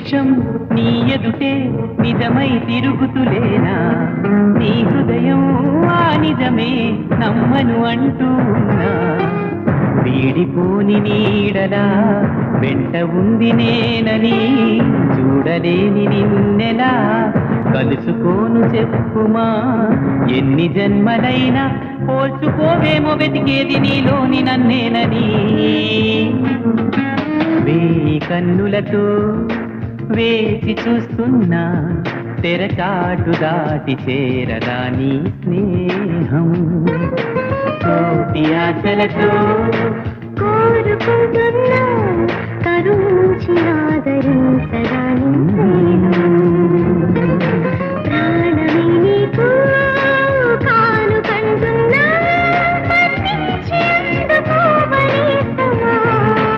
నిమిషం నీ ఎదుటే నిజమై తిరుగుతులేనా నీ హృదయం ఆ నిజమే నమ్మను అంటూ ఉన్నా వీడిపోని నీడలా వెంట ఉంది నేనని చూడలేని నిన్నెలా కలుసుకోను చెప్పుమా ఎన్ని జన్మలైనా పోల్చుకోవేమో వెతికేది నీలోని నన్నేనని వేయి కన్నులతో వేచి చూస్తున్నా తెరచాటు దాటి చేరదా నీ స్నేహం కోటి ఆశలతో కోరుకుంటూ